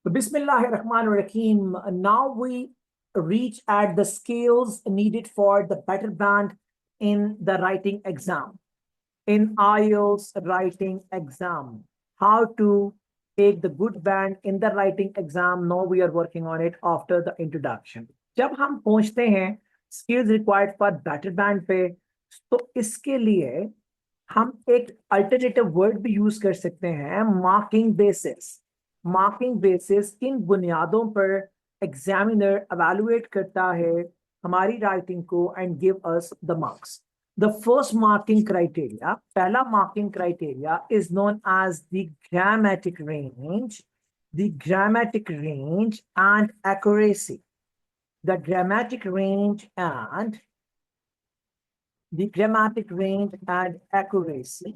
So Bismillahirrahmanirrahim. Now we reach at the skills needed for the better band in the writing exam, in IELTS writing exam. How to take the good band in the writing exam. Now we are working on it after the introduction. जब हम पहुंचते हैं skills required for better band पे, तो इसके लिए हम एक अल्टरनेटिव वर्ड भी यूज कर सकते हैं, मार्किंग बेसिस। मार्किंग बेसिस किन बुनियादों पर एग्जामिनर एवेलुएट करता है हमारी राइटिंग को and give us the marks. The first marking criteria, पहला marking criteria is known as the grammatic range, the grammatic range and accuracy, the grammatic range and the grammatic range and accuracy.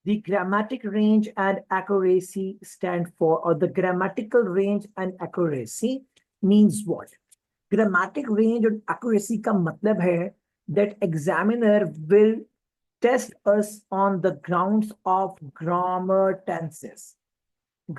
The grammatic range and accuracy stand for, or the grammatical range and accuracy means what? Grammatic range and accuracy का मतलब है that examiner will test us on the grounds of grammar tenses.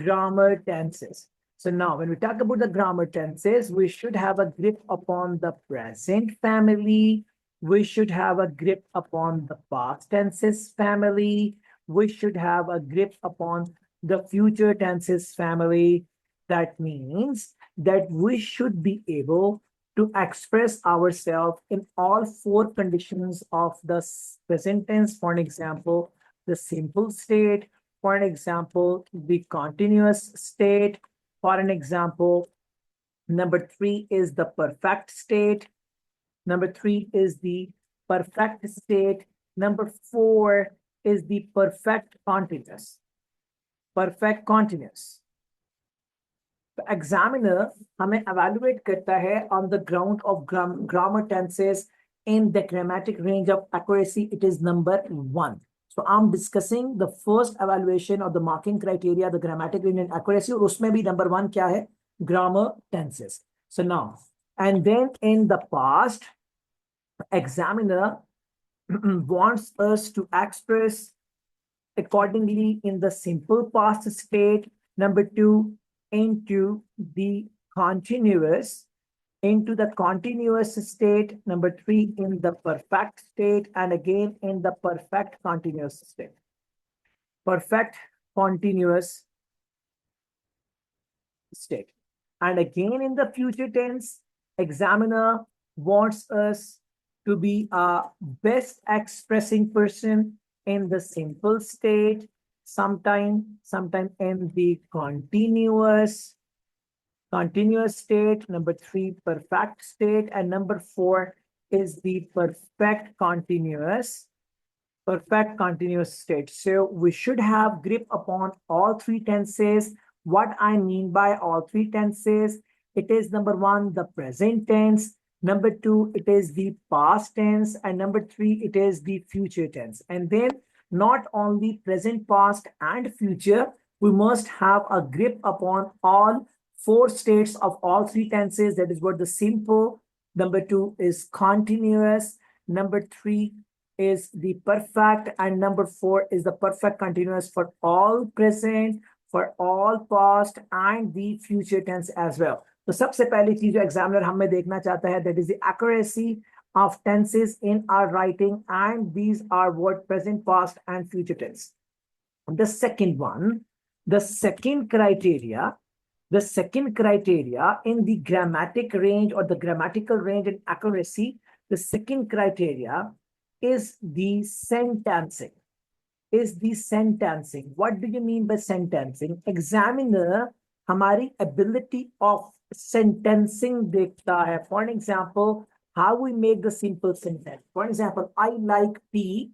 Grammar tenses. So now when we talk about the grammar tenses, we should have a grip upon the present family. We should have a grip upon the past tenses family. We should have a grip upon the future tenses family. That means that we should be able to express ourselves in all four conditions of the present tense. For an example, the simple state. For an example, the continuous state. For an example, number 3 is the perfect state. Number 3 is the perfect state. Number 4 is the perfect continuous. Perfect continuous. The examiner हमें evaluate करता है on the ground of grammar tenses in the grammatic range of accuracy. It is number 1. So I'm discussing the first evaluation of the marking criteria, the grammatic range and accuracy. और उसमें भी number 1 क्या है? Grammar tenses. So now, and then in the past, examiner wants us to express accordingly in the simple past state. Number 2, into the continuous state. Number 3, in the perfect state, and again in the perfect continuous state. Perfect continuous state. And again in the future tense, examiner wants us to be a best expressing person in the simple state, sometime in the continuous state. Number 3, perfect state, and number 4 is the perfect continuous state. So we should have grip upon all three tenses. What I mean by all three tenses, it is number 1, the present tense. Number 2, it is the past tense. And number 3, it is the future tense. And then not only present, past, and future, we must have a grip upon all 4 states of all 3 tenses. That is what the simple. Number 2 is continuous. Number 3 is the perfect. And number 4 is the perfect continuous for all present, for all past, and the future tense as well. तो सबसे पहली चीज जो examiner हमें देखना चाहता है, that is the accuracy of tenses in our writing, and these are what present, past, and future tense. The second one, the second criteria in the grammatic range or the grammatical range and accuracy, the second criteria is the sentencing. What do you mean by sentencing? Examiner हमारी ability of sentencing देखता है. For an example, how we make the simple sentence. For example, I like tea.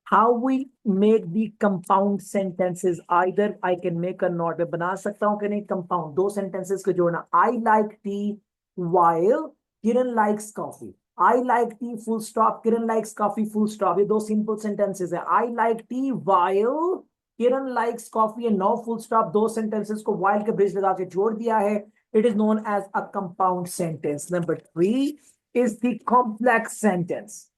How we make the compound sentences. Either I can make a not, मैं बना सकता हूँ कि नहीं compound, 2 sentences को जोड़ना. I like tea while Kiran likes coffee. I like tea full stop, Kiran likes coffee full stop. ये 2 simple sentences है. I like tea while Kiran likes coffee and no full stop. 2 sentences को while के bridge लगा के जोड़ दिया है. It is known as a compound sentence. Number 3 is the complex sentence.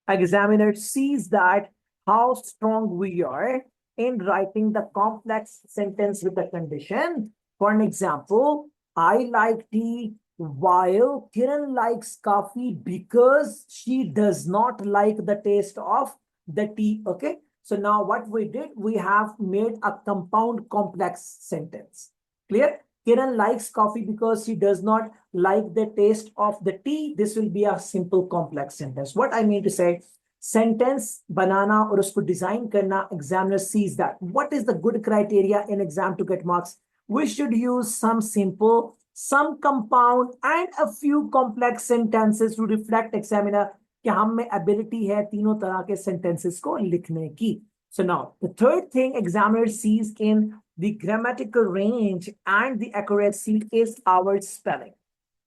Examiner sees that how strong we are in writing the complex sentence with the condition For an example, I like tea while Kiran likes coffee because she does not like the taste of the tea. Okay. So now what we did, we have made a compound complex sentence. Clear? Kiran likes coffee because she does not like the taste of the tea. This will be a simple complex sentence. What I mean to say, sentence बनाना और उसको design करना, examiner sees that. What is the good criteria in exam to get marks? We should use some simple, some compound, and a few complex sentences to reflect examiner कि हम में ability है तीनों तरह के sentences को लिखने की. So now, the third thing examiner sees in the grammatical range and the accuracy is our spelling.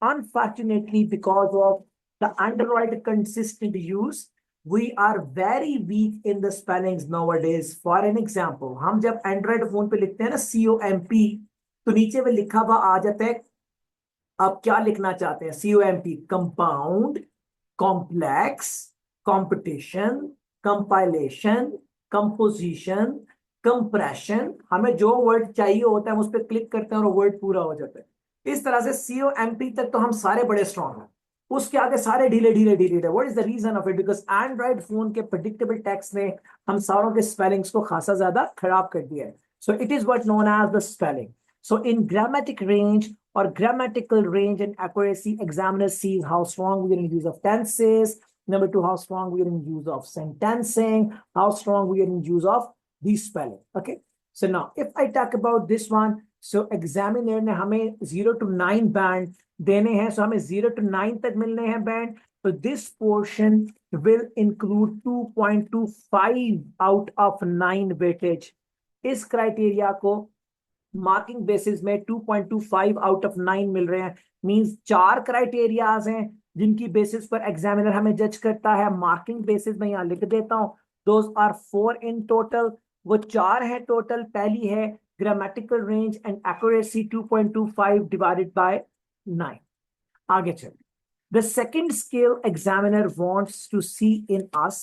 Unfortunately, because of the Android consistent use, we are very weak in the spellings nowadays. For an example, हम जब Android phone पे लिखते हैं ना COMP, तो नीचे में लिखा हुआ आ जाता है आप क्या लिखना चाहते हैं. COMP, compound, complex, competition, compilation, composition, compression. हमें जो वर्ड चाहिए होता है हम उस पर क्लिक करते हैं और वर्ड पूरा हो जाता है. इस तरह से COMP तक तो हम सारे बड़े स्ट्रॉन्ग हैं, उसके आगे सारे ढीले ढीले ढीले. What is the reason of it? Because android phone के प्रेडिक्टेबल टेक्स्ट ने हम सारों के स्पेलिंग्स को खासा ज्यादा खराब कर दिया है. So it is what known as the spelling. So in grammatic range or grammatical range and accuracy, examiner sees how strong we are in use of tenses. Number two, how strong we are in use of sentencing, how strong we are in use of the spelling. Okay. So now if I talk about this one, so examiner ने हमें 0 to 9 band देने हैं. So हमें 0 to 9 तक मिलने हैं band. So this portion will include 2.25 out of 9 weightage. इस criteria को मार्किंग बेसिस में 2.25 आउट ऑफ 9 मिल रहे हैं. मींस 4 क्राइटेरियाज हैं जिनकी बेसिस पर एग्जामिनर हमें जज करता है. मार्किंग बेसिस में यहां लिख देता हूं. Those are 4 in total. वो 4 है टोटल. पहली है grammatical range and accuracy 2.25 divided by 9. आगे चल. The second scale examiner wants to see in us,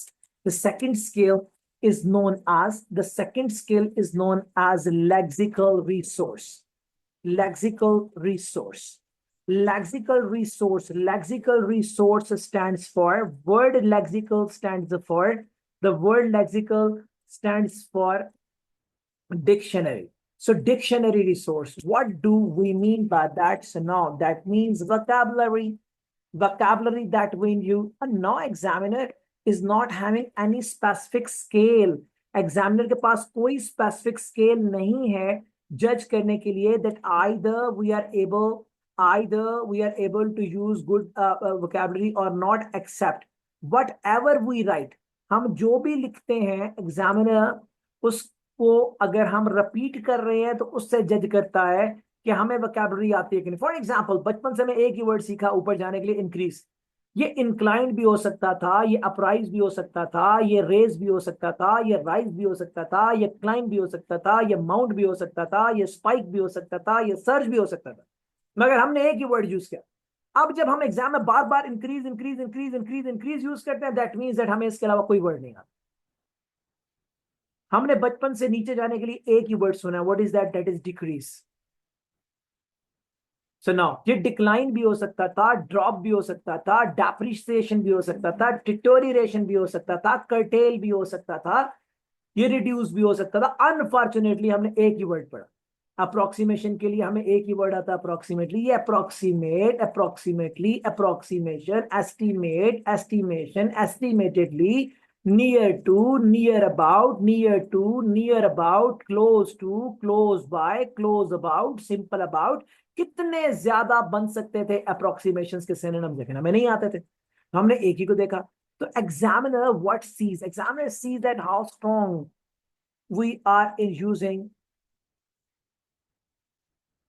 the second scale is known as lexical resource. Lexical resource. Lexical resource stands for word lexical stands for the word lexical stands for dictionary. So dictionary resource, what do we mean by that? So now that means vocabulary that when you a no examiner is not having any specific scale. Examiner के पास कोई specific scale नहीं है जज करने के लिए that either we are able to use good vocabulary or not, accept whatever we write. हम जो भी लिखते हैं examiner उसको अगर हम repeat कर रहे हैं तो उससे जज करता है कि हमें वोकैबुलरी आती है कि नहीं. फॉर एग्जांपल, बचपन से मैं एक ही वर्ड सीखा ऊपर जाने के लिए, इंक्रीज. ये इंक्लाइंड भी हो सकता था, ये अपराइज भी हो सकता था, ये रेज भी हो सकता था, ये राइज भी हो सकता था, ये क्लाइंब भी हो सकता था, ये माउंट भी हो सकता था, ये स्पाइक भी हो सकता था, ये सर्ज भी हो सकता था, मगर हमने एक ही वर्ड यूज किया. अब जब हम एग्जाम में बार बार increase increase increase increase increase use करते हैं, दैट मीन्स दैट हमें इसके अलावा कोई वर्ड नहीं आता. हमने बचपन से नीचे जाने के लिए एक ही वर्ड सुना है. What is that? That is decrease. So now ये डिक्लाइन भी हो सकता था, ड्रॉप भी हो सकता था, डेप्रिसिएशन भी हो सकता था, डिटोरिएशन भी हो सकता था, कर्टेल भी हो सकता था, ये रिड्यूस भी हो सकता था. अनफॉर्चुनेटली हमने एक ही वर्ड पढ़ा. अप्रोक्सीमेशन के लिए हमें एक ही वर्ड आता है, अप्रोक्सीमेटली. ये approximate, approximately, approximation, estimate, estimation, estimatedly, near to, near about, near to, near about, close to, close by, close about, simple about. कितने ज्यादा बन सकते थे अप्रोक्सीमेशंस के सिनोनिम्स देखना, हमें नहीं आते थे, हमने एक ही को देखा. तो examiner what sees? Examiner sees that how strong we are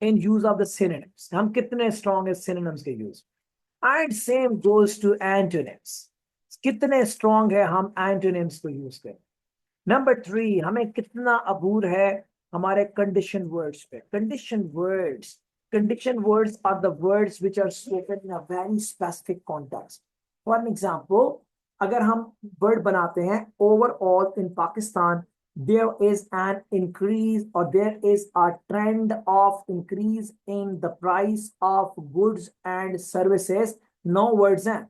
in use of the synonyms. हम कितने स्ट्रॉन्ग है synonyms के use. And same goes to antonyms. कितने स्ट्रॉन्ग है हम एंटोनिम्स को यूज करें. नंबर 3, हमें कितना अबूर है हमारे कंडीशन वर्ड्स पे. Condition words are the words which are spoken in a very specific context. For an example, अगर हम वर्ड बनाते हैं overall in Pakistan there is an increase or there is a trend of increase in the price of goods and services. 9 words हैं,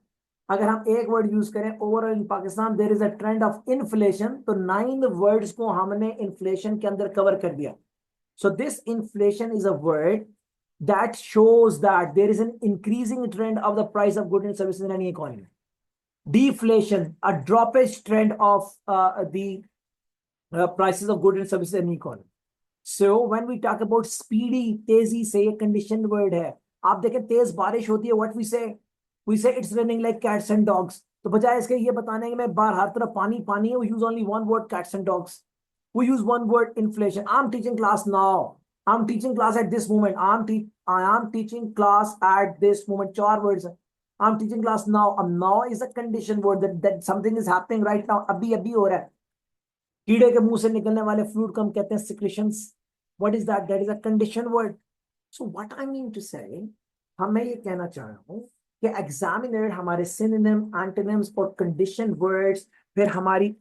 अगर हम एक word use करें overall in Pakistan there is a trend of inflation, तो 9 words को हमने inflation के अंदर कवर कर दिया. So this inflation is a word that shows that there is an increasing trend of the price of goods and services in any economy. Deflation, a droppage trend of the prices of goods and services in any economy. So when we talk about speedy, तेजी से, ये conditioned word है. आप देखें तेज बारिश होती है, what we say it's raining like cats and dogs. तो बजाय इसके ये बताने कि मैं बाहर हर तरफ पानी पानी है, we use only one word, cats and dogs. We use one word, inflation. I'm teaching class now. I'm teaching class at this moment. I am teaching class at this moment. 4 words. I'm teaching class now. Now is a condition word that something is happening right now. अभी अभी हो रहा है. कीड़े के मुंह से निकलने वाले फ्लूइड को हम कहते हैं secretions. What is that? That is a condition word. So what I mean to say, मैं ये कहना चाह रहा हूँ कि एग्जामिनर हमारे सिनोनिम, एंटोनिम्स और कंडीशन वर्ड्स, फिर हमारी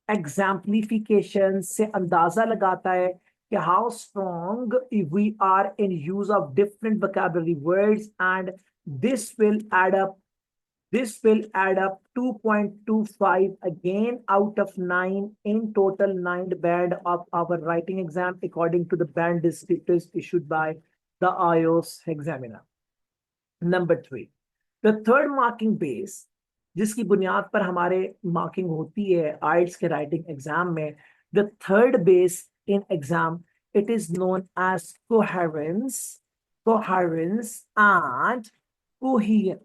एग्जाम्पलिफिकेशन से अंदाजा लगाता है कि how strong we are in use of different vocabulary words, and this will add up 2.25 again out of 9 in total 9 band of our writing exam according to the band descriptors issued by the IELTS examiner. Number 3, the third marking base जिसकी बुनियाद पर हमारे marking होती है IELTS के writing exam में, the third base in exam, it is known as coherence and coherence.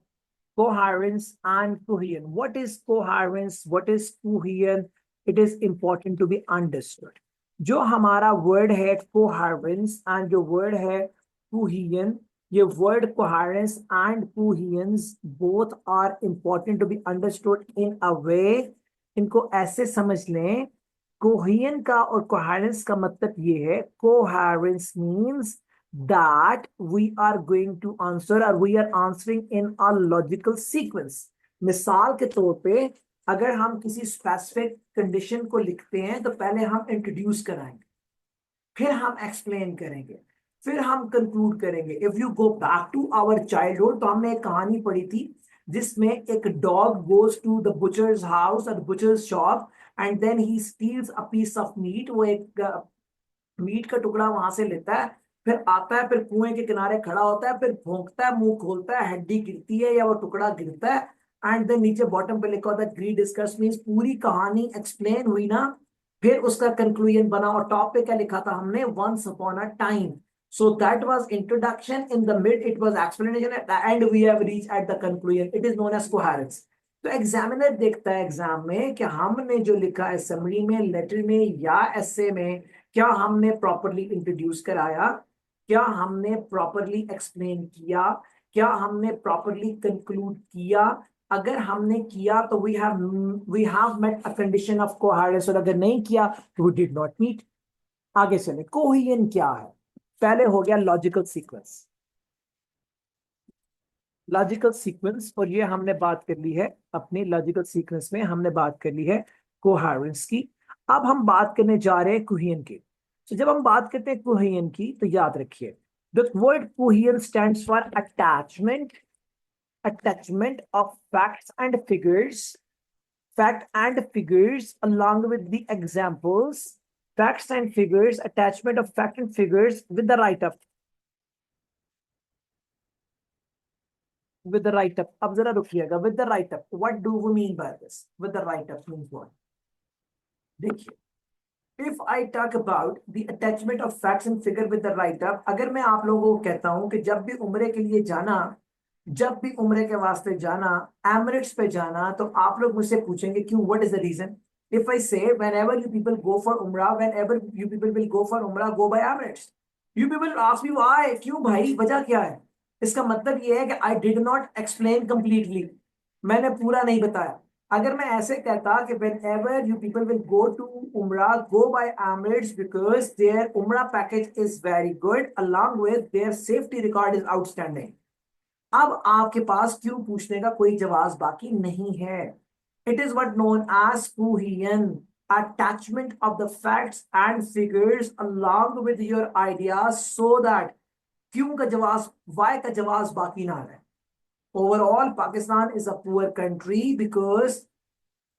Coherence and cohesion. What is coherence? What is cohesion? It is important to be understood. जो हमारा word है coherence and जो word है cohesion, ये word coherence and cohesions both are important to be understood in a way. इनको ऐसे समझ लें, cohesion का और coherence का मतलब ये है, coherence means that we are going to answer or we are answering in a logical sequence. मिसाल के तौर पे अगर हम किसी स्पेसिफिक कंडीशन को लिखते हैं तो पहले हम इंट्रोड्यूस कराएंगे, फिर हम एक्सप्लेन करेंगे, फिर हम कंक्लूड करेंगे. If you go back to our childhood तो हमने एक कहानी पढ़ी थी जिसमें एक dog goes to the butcher's house और butcher's shop and then he steals a piece of meat. वो एक मीट का टुकड़ा वहां से लेता है, फिर आता है, फिर कुएं के किनारे खड़ा होता है, फिर भौंकता है, मुंह खोलता है, हड्डी गिरती है या वो टुकड़ा गिरता है, एंड देन नीचे बॉटम पे लिखा होता है ग्री डिस्कस. मींस पूरी कहानी एक्सप्लेन हुई ना, फिर उसका कंक्लूजन बना. और टॉप पे क्या लिखा था हमने? Once upon a time. So that was introduction, in the mid it was explanation, at the end we have reach at the conclusion. It is known as coherence. तो एग्जामिनर देखता है एग्जाम में कि हमने जो लिखा है समरी में, लेटर में या एसे में, क्या हमने प्रॉपरली इंट्रोड्यूस कराया, क्या हमने प्रॉपरली एक्सप्लेन किया, क्या हमने प्रॉपरली कंक्लूड किया. अगर हमने किया तो we have met a condition of coherence, और अगर नहीं किया तो वी डिड नॉट मीट. आगे चले, कोहेरेंस क्या है? पहले हो गया लॉजिकल सीक्वेंस. लॉजिकल सीक्वेंस, और ये हमने बात कर ली है अपनी लॉजिकल सीक्वेंस में, हमने बात कर ली है कोहेरेंस की. अब हम बात करने जा रहे हैं कोहेरेंस की. तो जब हम बात करते हैं कोहेरेंस की तो याद रखिए, the word coherence stands for attachment of fact and figures along with the examples. Facts and figures, attachment of fact and figures with the write-up. अब जरा रुकिएगा. with the write-up, what do we mean by this? with the write-up means what? देखिए, if I talk about the attachment of facts and figure with the write-up, अगर मैं आप लोगों को कहता हूं कि जब भी उम्रे के लिए जाना, जब भी उम्रे के वास्ते जाना, एमिरेट्स पे जाना, तो आप लोग मुझसे पूछेंगे क्यों? What is the reason? If I say whenever you people go for umrah, whenever you people will go for umrah, go by Emirates. You people ask me why? क्यों भाई, वजह क्या है? इसका मतलब ये है कि I did not explain completely. मैंने पूरा नहीं बताया. अगर मैं ऐसे कहता कि whenever you people will go to umrah, go by Emirates because their umrah package is very good along with their safety record is outstanding. अब आपके पास क्यों पूछने का कोई जवाब बाकी नहीं है. It is what known as cohesion, attachment of the facts and figures along with your ideas so that क्यों का जवाब why का जवाब बाकी ना रहे. Overall, Pakistan is a poor country because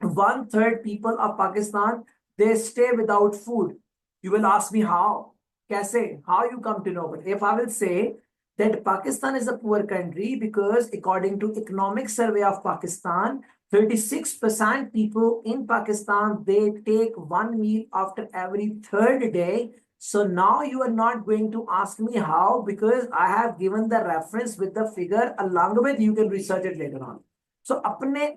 one third people of Pakistan, they stay without food. You will ask me how? Kaise? How you come to know? But if I will say that Pakistan is a poor country because according to Economic Survey of Pakistan, 36% people in Pakistan, they take one meal after every third day. So now you are not going to ask me how because I have given the reference with the figure along with you can research it later on. So अपने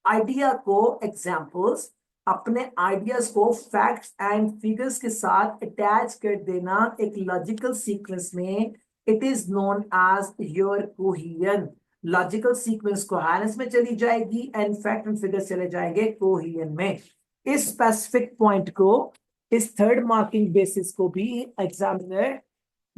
idea को examples अपने ideas को facts and figures के साथ attach कर देना एक logical sequence में, it is known as your coherence. Logical sequence coherence में चली जाएगी एंड फैक्ट एंड फिगर्स चले जाएंगे कोहेरेंस में. इस स्पेसिफिक पॉइंट को, इस थर्ड मार्किंग बेसिस को भी एग्जामिनर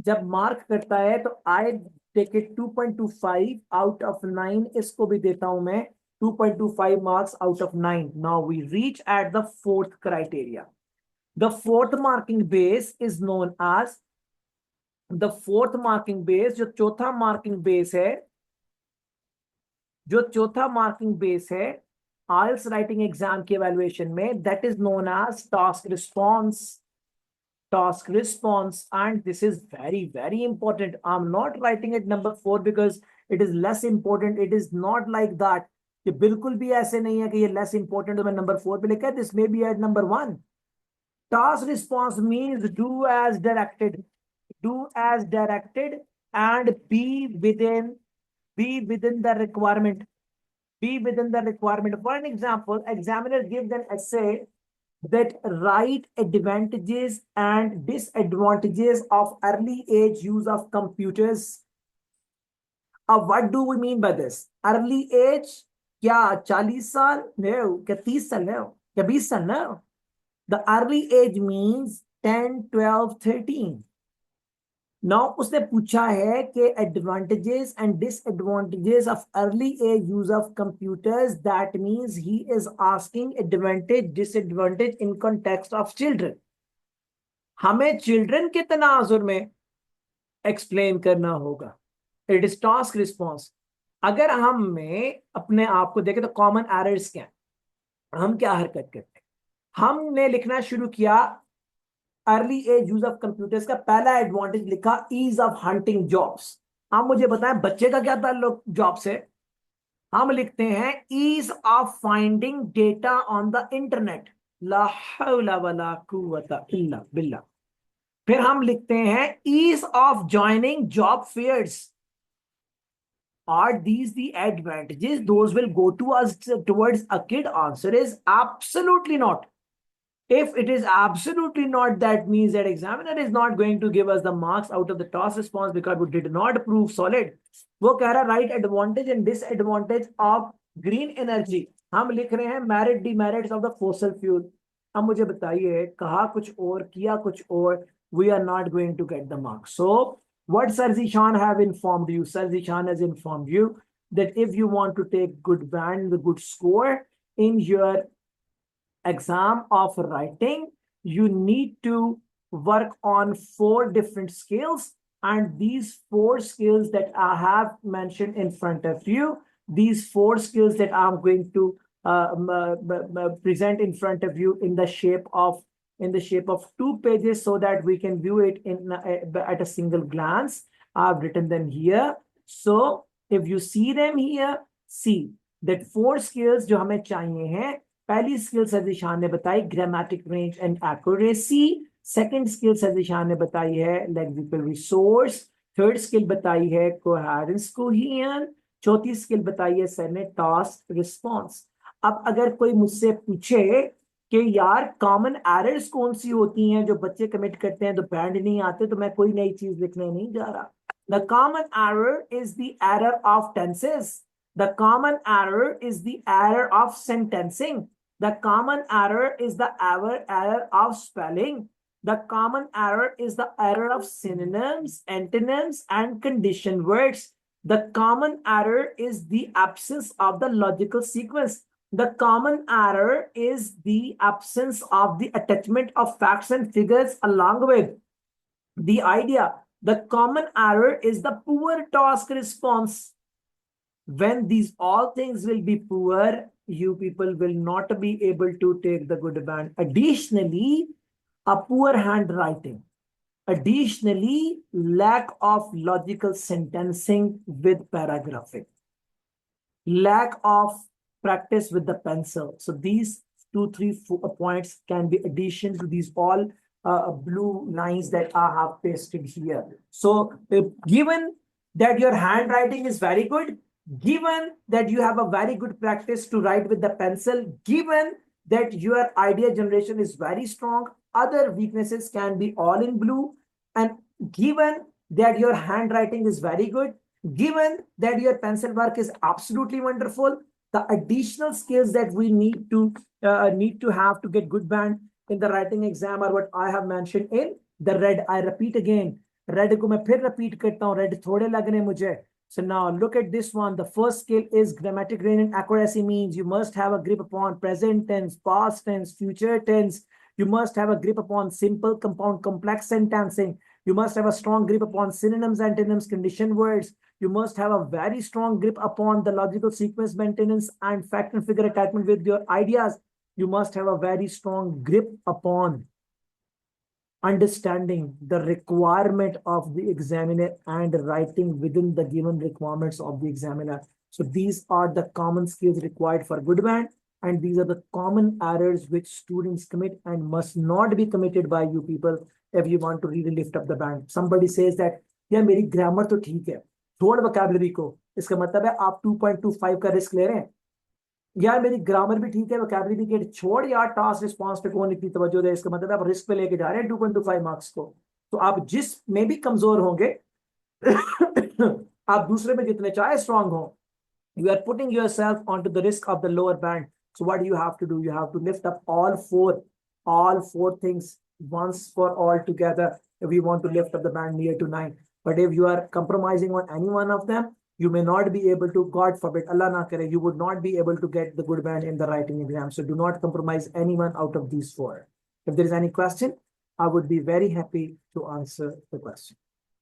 जब मार्क करता है तो I take it 2.25 out of 9. इसको भी देता हूं मैं 2.25 marks out of 9. Now we reach at the fourth criteria. The fourth marking base is known as the fourth marking base. जो चौथा marking base है, जो चौथा marking base है IELTS writing exam के evaluation में, that is known as task response. Task response, and this is very important. I'm not writing it number 4 because it is less important. It is not like that. ये बिल्कुल भी ऐसे नहीं है कि ये लेस इंपॉर्टेंट तो मैं नंबर 4 पे लिखा है. This may be at number 1. Task response means do as directed, do as directed and be within the requirement, be within the requirement. For an example, examiner gives an essay that write advantages and disadvantages of early age use of computers. What do we mean by this? Early age, क्या 40 साल? No. क्या 30 साल? No. क्या 20 साल? No. The early age means 10, 12, 13. Now उसने पूछा है कि advantages and disadvantages of early age use of computers. That means he is asking advantage, disadvantage in context of children. हमें children के तनाजुर में explain करना होगा. It is task response. अगर हमें अपने आप को देखें तो कॉमन एरर्स क्या है, हम क्या हरकत करते हैं. हमने लिखना शुरू किया early age use of computers का पहला एडवांटेज लिखा ईज ऑफ हंटिंग जॉब्स. आप मुझे बताएं बच्चे का क्या ताल्लुक जॉब से. हम लिखते हैं ease of finding data on the internet. ला हौला वला कुव्वता इल्ला बिल्लाह. फिर हम लिखते हैं ease of joining job fairs. Are these the advantages? Those will go to us towards a kid. Answer is absolutely not. If it is absolutely not, that means that examiner is not going to give us the marks out of the task response because we did not prove solid. वो कह रहा right advantage and disadvantage of green energy. हम लिख रहे हैं merit demerits of the fossil fuel. अब मुझे बताइए कहा कुछ और किया कुछ और, we are not going to get the marks. So what Sir Zishan have informed you? Sir Zishan has informed you that if you want to take good band, the good score in your exam of writing, you need to work on 4 different skills. And these 4 skills that I have mentioned in front of you, these 4 skills that I'm going to present in front of you in the shape of 2 pages so that we can view it at a single glance. I've written them here. So if you see them here, see that 4 skills जो हमें चाहिए हैं. पहली skill suggestion ने बताई grammatic range and accuracy. Second skill suggestion ने बताई है लेक्सिकल रिसोर्स. थर्ड स्किल बताई है कोहेरेंस कोहेरेंस. चौथी स्किल बताई है सर ने टास्क रिस्पॉन्स. अब अगर कोई मुझसे पूछे कि यार कॉमन एरर्स कौन सी होती हैं जो बच्चे कमिट करते हैं तो बैंड नहीं आते, तो मैं कोई नई चीज लिखने नहीं जा रहा. The common error is the error of tenses. The common error is the error of sentencing. The common error is the error of spelling. The common error is the error of synonyms, antonyms, and condition words. The common error is the absence of the logical sequence. The common error is the absence of the attachment of facts and figures along with the idea. The common error is the poor task response. When these all things will be poor, you people will not be able to take the good band. Additionally, a poor handwriting. Additionally, lack of logical sentencing with paragraphing. Lack of practice with the pencil. So these 2, 3, 4 points can be addition to these all blue lines that I have pasted here. So given that your handwriting is very good, given that you have a very good practice to write with the pencil, given that your idea generation is very strong, other weaknesses can be all in blue, and given that your handwriting is very good, given that your pencil work is absolutely wonderful, the additional skills that we need to have to get good band in the writing exam are what I have mentioned in the red. I repeat again, red को मैं फिर repeat करता हूँ, red थोड़े लगने मुझे. So now look at this one. The first skill is grammatic range and accuracy means you must have a grip upon present tense, past tense, future tense. You must have a grip upon simple, compound, complex sentencing. You must have a strong grip upon synonyms, antonyms, condition words. You must have a very strong grip upon the logical sequence maintenance and fact and figure attachment with your ideas. You must have a very strong grip upon understanding the requirement of the examiner and writing within the given requirements of the examiner. So these are the common skills required for good band, and these are the common errors which students commit and must not be committed by you people if you want to really lift up the band. Somebody says that, yeah, मेरी grammar तो ठीक है, छोड़ vocabulary को, इसका मतलब है आप 2.25 का रिस्क ले रहे हैं. यार मेरी ग्रामर भी ठीक है, वोकैबुलरी भी छोड़ यार, टास्क रिस्पांस पे कौन इतनी तवज्जो दे, इसका मतलब आप रिस्क पे लेके जा रहे हैं 2.25 मार्क्स को. तो आप जिस में भी कमजोर होंगे आप दूसरे में जितने चाहे स्ट्रांग हो, you are putting yourself onto the risk of the lower band. So what do you have to do? You have to lift up all four things once for all together if you want to lift up the band near to 9. But if you are compromising on any one of them, you may not be able to, God forbid, Allah na kare, you would not be able to get the good band in the writing exam. So do not compromise anyone out of these four. If there is any question, I would be very happy to answer the question.